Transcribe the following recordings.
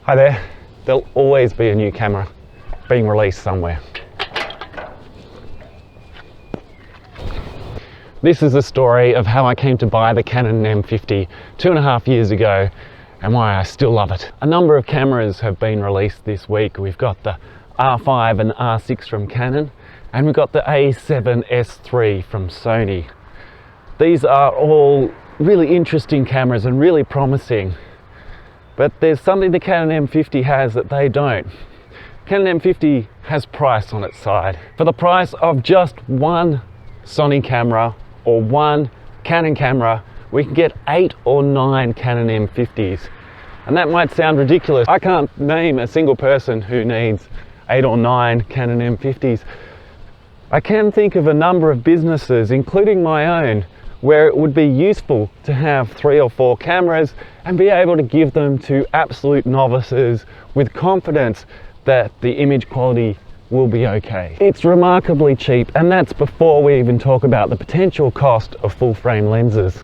Hi there. There'll always be a new camera being released somewhere. This is the story of how I came to buy the Canon M50 2.5 years ago and why I still love it. A number of cameras have been released this week. We've got the R5 and R6 from Canon, and we've got the A7 RIII from Sony. These are all really interesting cameras and really promising, but there's something the Canon M50 has that they don't. Canon M50 has price on its side. For the price of just one Sony camera or one Canon camera, we can get 8 or 9 Canon M50s. And that might sound ridiculous. I can't name a single person who needs 8 or 9 Canon M50s. I can think of a number of businesses, including my own, where it would be useful to have 3 or 4 cameras and be able to give them to absolute novices with confidence that the image quality will be okay. It's remarkably cheap, and that's before we even talk about the potential cost of full frame lenses.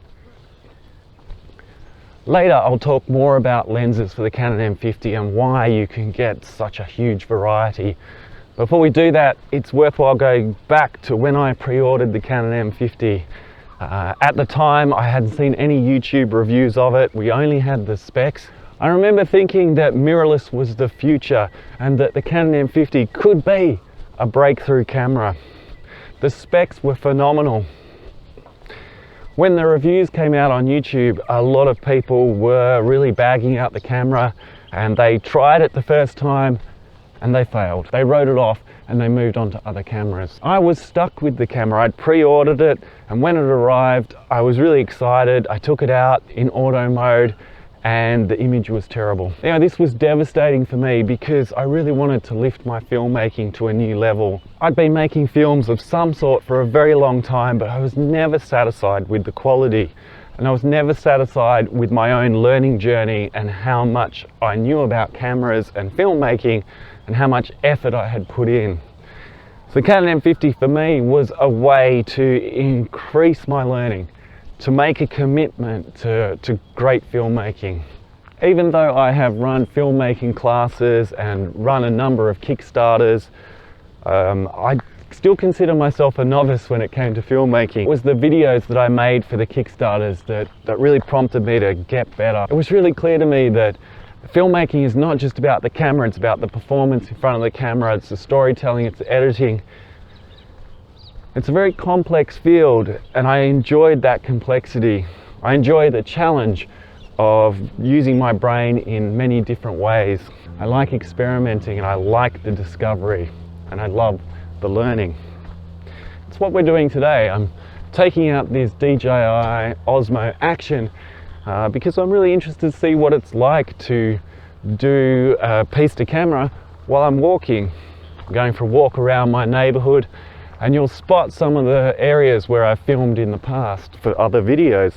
Later I'll talk more about lenses for the Canon M50 and why you can get such a huge variety. Before we do that, it's worthwhile going back to when I pre-ordered the Canon M50. At the time I hadn't seen any YouTube reviews of it, we only had the specs. I remember thinking that mirrorless was the future and that the Canon M50 could be a breakthrough camera. The specs were phenomenal. When the reviews came out on YouTube, a lot of people were really bagging out the camera, and they tried it the first time and they failed. They wrote it off and they moved on to other cameras. I was stuck with the camera. I'd pre-ordered it, and when it arrived I was really excited. I took it out in auto mode and the image was terrible. Now, this was devastating for me because I really wanted to lift my filmmaking to a new level. I'd been making films of some sort for a very long time, but I was never satisfied with the quality, and I was never satisfied with my own learning journey and how much I knew about cameras and filmmaking and how much effort I had put in. So the Canon M50 for me was a way to increase my learning, to make a commitment to great filmmaking. Even though I have run filmmaking classes and run a number of Kickstarters, I still consider myself a novice when it came to filmmaking. It was the videos that I made for the Kickstarters that really prompted me to get better. It was really clear to me that filmmaking is not just about the camera, it's about the performance in front of the camera, it's the storytelling, it's the editing. It's a very complex field, and I enjoyed that complexity. I enjoy the challenge of using my brain in many different ways. I like experimenting, and I like the discovery, and I love the learning. It's what we're doing today. I'm taking out this DJI OSMO Action because I'm really interested to see what it's like to do a piece to camera while I'm walking. I'm going for a walk around my neighborhood, and you'll spot some of the areas where I filmed in the past for other videos.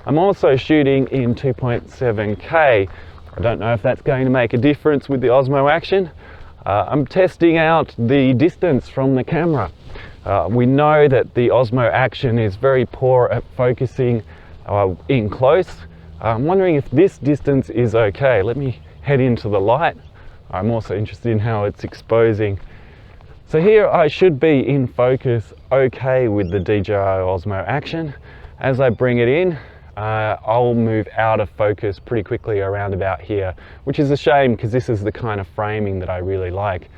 I'm also shooting in 2.7K. I don't know if that's going to make a difference with the Osmo Action. I'm testing out the distance from the camera. We know that the Osmo Action is very poor at focusing in close. I'm wondering if this distance is okay. Let me head into the light. I'm also interested in how it's exposing. So here I should be in focus okay with the DJI OSMO Action. As I bring it in, I'll move out of focus pretty quickly around about here, which is a shame because this is the kind of framing that I really like.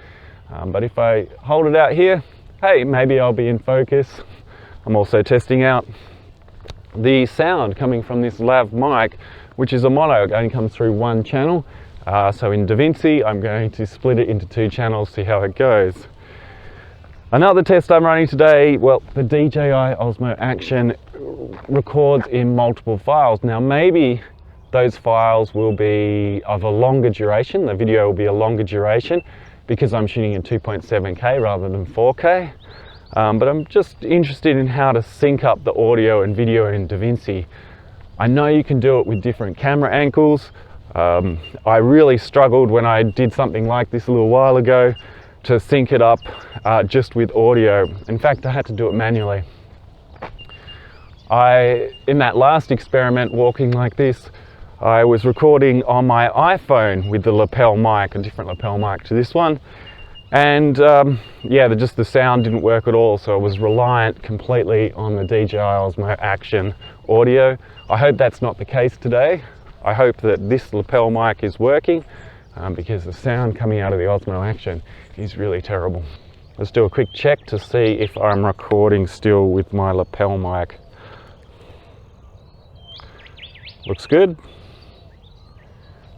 But if I hold it out here, hey, maybe I'll be in focus. I'm also testing out the sound coming from this lav mic, which is a mono. It only comes through one channel. So in DaVinci, I'm going to split it into 2 channels, see how it goes. Another test I'm running today, well, the DJI OSMO Action records in multiple files. Now maybe those files will be of a longer duration, the video will be a longer duration because I'm shooting in 2.7K rather than 4K. But I'm just interested in how to sync up the audio and video in DaVinci. I know you can do it with different camera angles. I really struggled when I did something like this a little while ago to sync it up just with audio. In fact, I had to do it manually. In that last experiment walking like this, I was recording on my iPhone with the lapel mic, a different lapel mic to this one. And yeah, the sound didn't work at all, so I was reliant completely on the DJI OSMO Action audio. I hope that's not the case today. I hope that this lapel mic is working because the sound coming out of the OSMO Action is really terrible. Let's do a quick check to see if I'm recording still with my lapel mic. Looks good.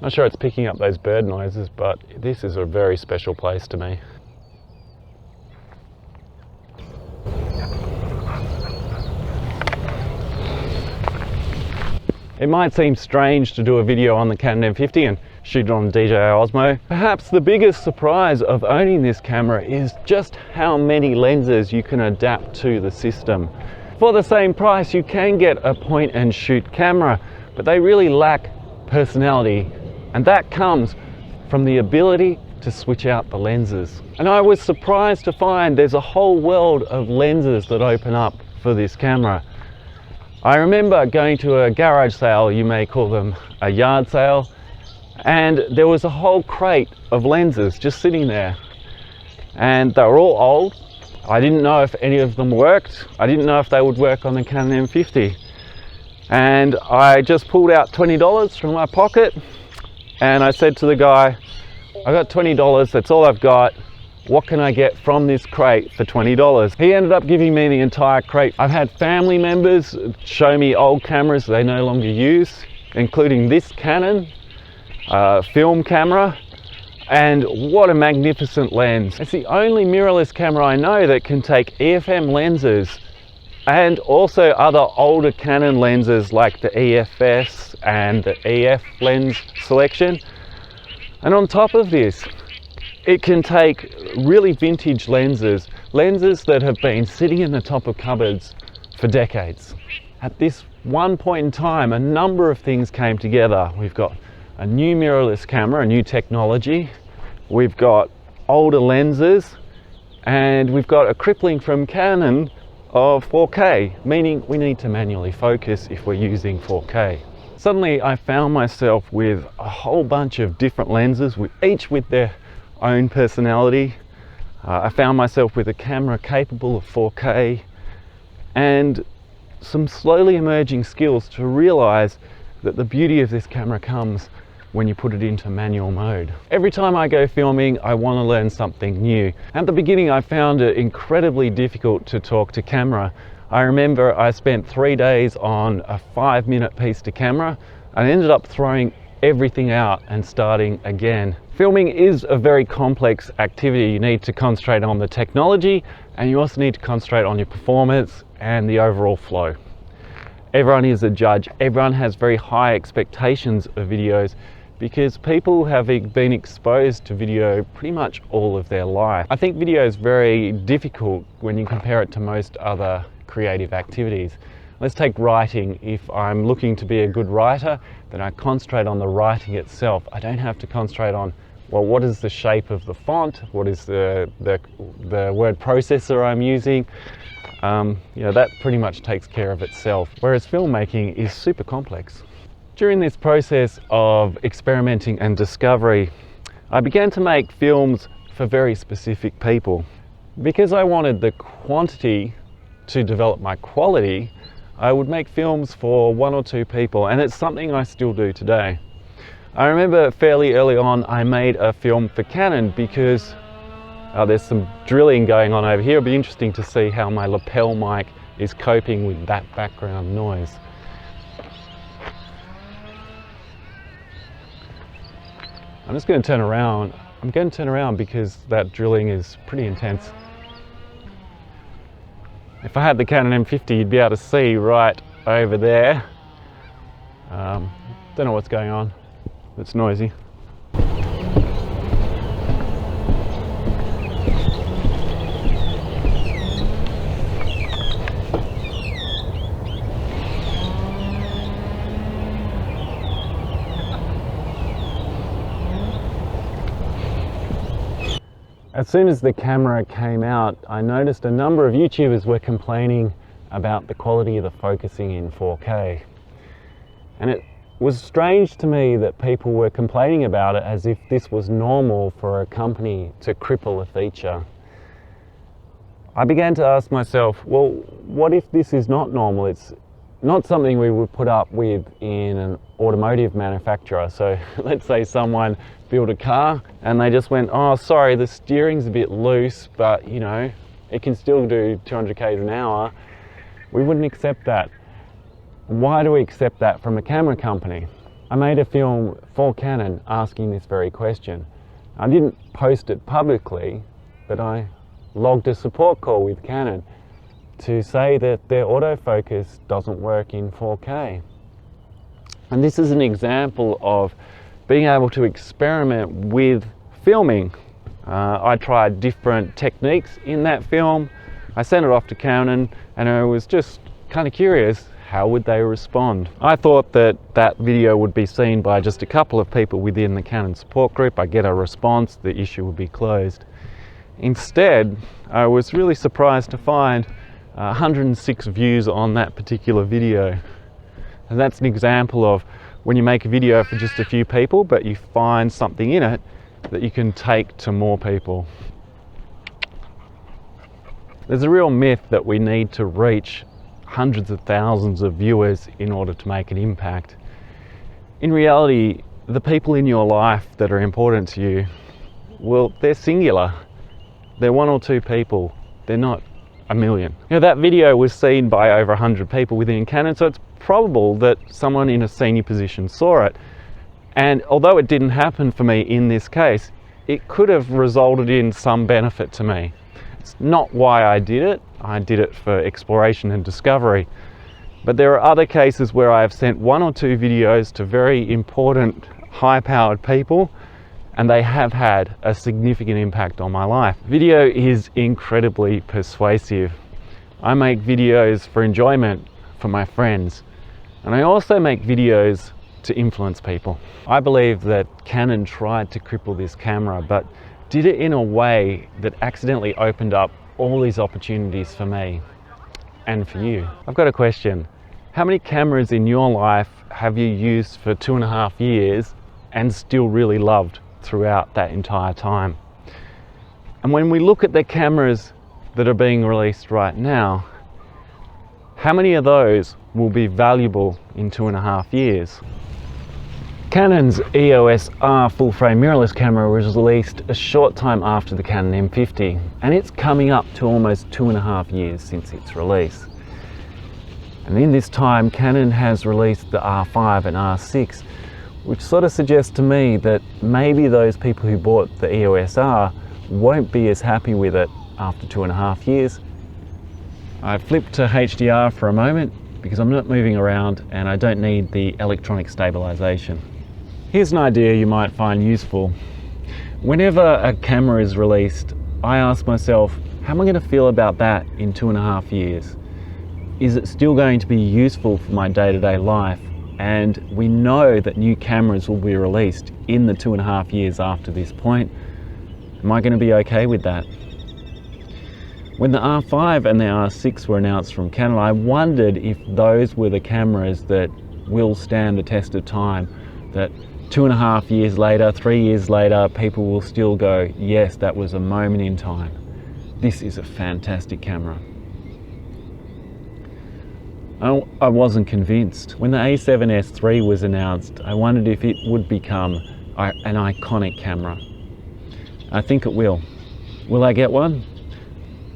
Not sure it's picking up those bird noises, but this is a very special place to me. It might seem strange to do a video on the Canon M50 and shoot it on DJI OSMO. Perhaps the biggest surprise of owning this camera is just how many lenses you can adapt to the system. For the same price, you can get a point and shoot camera, but they really lack personality. And that comes from the ability to switch out the lenses. And I was surprised to find there's a whole world of lenses that open up for this camera. I remember going to a garage sale, you may call them a yard sale, and there was a whole crate of lenses just sitting there. And they were all old. I didn't know if any of them worked. I didn't know if they would work on the Canon M50. And I just pulled out $20 from my pocket and I said to the guy, I got $20, that's all I've got. What can I get from this crate for $20? He ended up giving me the entire crate. I've had family members show me old cameras they no longer use, including this Canon film camera. And what a magnificent lens. It's the only mirrorless camera I know that can take EFM lenses and also other older Canon lenses like the EFS and the EF lens selection. And on top of this, it can take really vintage lenses that have been sitting in the top of cupboards for decades. At this one point in time, a number of things came together. We've got a new mirrorless camera, a new technology. We've got older lenses, and we've got a crippling from Canon of 4K, meaning we need to manually focus if we're using 4K. Suddenly I found myself with a whole bunch of different lenses, each with their own personality. I found myself with a camera capable of 4K and some slowly emerging skills to realize that the beauty of this camera comes when you put it into manual mode. Every time I go filming, I want to learn something new. At the beginning, I found it incredibly difficult to talk to camera. I remember I spent 3 days on a 5-minute piece to camera and ended up throwing everything out and starting again. Filming is a very complex activity. You need to concentrate on the technology and you also need to concentrate on your performance and the overall flow. Everyone is a judge. Everyone has very high expectations of videos because people have been exposed to video pretty much all of their life. I think video is very difficult when you compare it to most other creative activities. Let's take writing. If I'm looking to be a good writer, then I concentrate on the writing itself. I don't have to concentrate on, well, what is the shape of the font? What is the word processor I'm using? You know, that pretty much takes care of itself. Whereas filmmaking is super complex. During this process of experimenting and discovery, I began to make films for very specific people. Because I wanted the quantity to develop my quality, I would make films for 1 or 2 people, and it's something I still do today. I remember fairly early on I made a film for Canon because there's some drilling going on over here. It'll be interesting to see how my lapel mic is coping with that background noise. I'm just going to turn around. I'm going to turn around because that drilling is pretty intense. If I had the Canon M50, you'd be able to see right over there. Don't know what's going on. It's noisy. As soon as the camera came out, I noticed a number of YouTubers were complaining about the quality of the focusing in 4K. And it was strange to me that people were complaining about it as if this was normal for a company to cripple a feature. I began to ask myself, well, what if this is not normal? It's not something we would put up with in an automotive manufacturer. So let's say someone built a car and they just went, oh, sorry, the steering's a bit loose, but you know, it can still do 200 k's an hour. We wouldn't accept that. Why do we accept that from a camera company? I made a film for Canon asking this very question. I didn't post it publicly, but I logged a support call with Canon to say that their autofocus doesn't work in 4K. And this is an example of being able to experiment with filming. I tried different techniques in that film. I sent it off to Canon and I was just kind of curious, how would they respond? I thought that that video would be seen by just a couple of people within the Canon support group. I get a response, the issue would be closed. Instead, I was really surprised to find 106 views on that particular video. And that's an example of when you make a video for just a few people, but you find something in it that you can take to more people. There's a real myth that we need to reach hundreds of thousands of viewers in order to make an impact. In reality, the people in your life that are important to you, well, they're singular. They're one or two people. They're not a million. You know, that video was seen by over 100 people within Canon, so it's probable that someone in a senior position saw it. And although it didn't happen for me in this case, it could have resulted in some benefit to me. It's not why I did it. I did it for exploration and discovery. But there are other cases where I've sent one or two videos to very important, high-powered people, and they have had a significant impact on my life. Video is incredibly persuasive. I make videos for enjoyment for my friends, and I also make videos to influence people. I believe that Canon tried to cripple this camera, but did it in a way that accidentally opened up all these opportunities for me and for you. I've got a question. How many cameras in your life have you used for 2.5 years and still really loved throughout that entire time? And when we look at the cameras that are being released right now, how many of those will be valuable in 2.5 years? Canon's EOS R full-frame mirrorless camera was released a short time after the Canon M50, and it's coming up to almost 2.5 years since its release. And in this time, Canon has released the R5 and R6, which sort of suggests to me that maybe those people who bought the EOS R won't be as happy with it after 2.5 years. I flipped to HDR for a moment because I'm not moving around and I don't need the electronic stabilization. Here's an idea you might find useful. Whenever a camera is released, I ask myself, how am I going to feel about that in 2.5 years? Is it still going to be useful for my day-to-day life? And we know that new cameras will be released in the 2.5 years after this point. Am I going to be okay with that? When the R5 and the R6 were announced from Canon, I wondered if those were the cameras that will stand the test of time, that 2.5 years later, 3 years later, people will still go, yes, that was a moment in time. This is a fantastic camera. I wasn't convinced. When the A7 RIII was announced, I wondered if it would become an iconic camera. I think it will. Will I get one?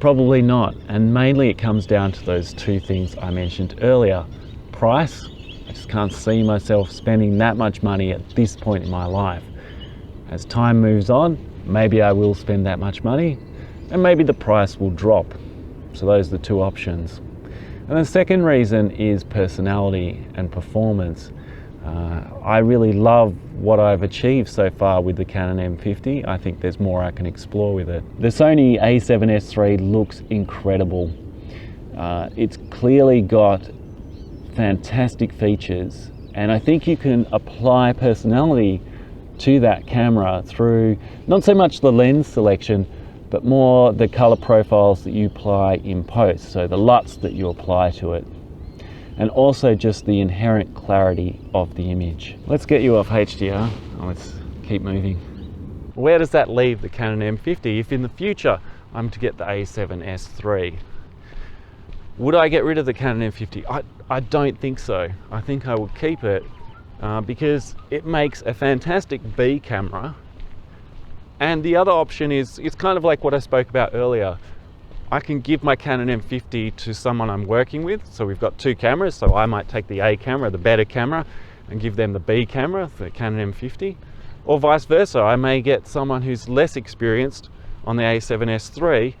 Probably not, and mainly it comes down to those two things I mentioned earlier. Price. I just can't see myself spending that much money at this point in my life. As time moves on, maybe I will spend that much money, and maybe the price will drop. So those are the two options. And the second reason is personality and performance. I really love what I've achieved so far with the Canon M50. I think there's more I can explore with it. The Sony A7 RIII looks incredible. It's clearly got fantastic features, and I think you can apply personality to that camera through not so much the lens selection, but more the color profiles that you apply in post, so the LUTs that you apply to it. and also just the inherent clarity of the image. Let's get you off HDR and let's keep moving. Where does that leave the Canon M50 if in the future I'm to get the A7 III? Would I get rid of the Canon M50? I don't think so. I think I will keep it because it makes a fantastic B camera. And the other option is, it's kind of like what I spoke about earlier. I can give my Canon M50 to someone I'm working with. So we've got two cameras, so I might take the A camera, the better camera, and give them the B camera, the Canon M50. Or vice versa, I may get someone who's less experienced on the A7 III,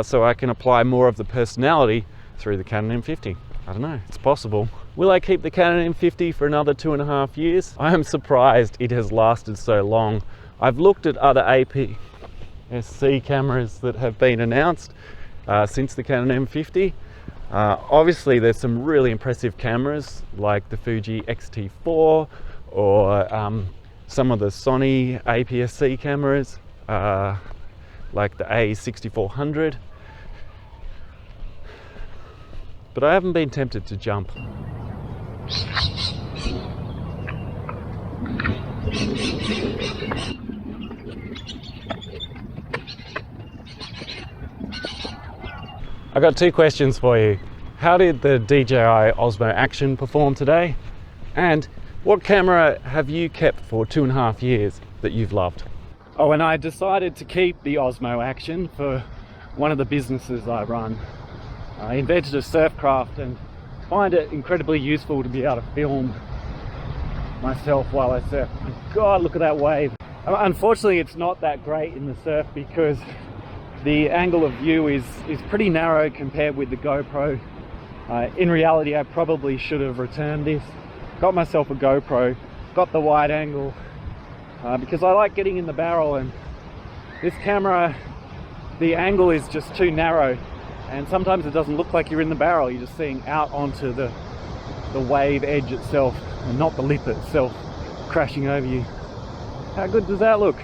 so I can apply more of the personality through the Canon M50. I don't know, it's possible. Will I keep the Canon M50 for another 2.5 years? I am surprised it has lasted so long. I've looked at other APS-C cameras that have been announced since the Canon M50. Obviously there's some really impressive cameras like the Fuji X-T4 or some of the Sony APS-C cameras like the A6400. But I haven't been tempted to jump. I got two questions for you. How did the DJI OSMO Action perform today? And what camera have you kept for 2.5 years that you've loved? Oh, and I decided to keep the OSMO Action for one of the businesses I run. I invented a surfcraft and find it incredibly useful to be able to film myself while I surf. God, look at that wave. Unfortunately, it's not that great in the surf because the angle of view is pretty narrow compared with the GoPro. In reality, I probably should have returned this. Got myself a GoPro, got the wide angle because I like getting in the barrel, and this camera, the angle is just too narrow, and sometimes it doesn't look like you're in the barrel. You're just seeing out onto the wave edge itself and not the lip itself crashing over you. How good does that look?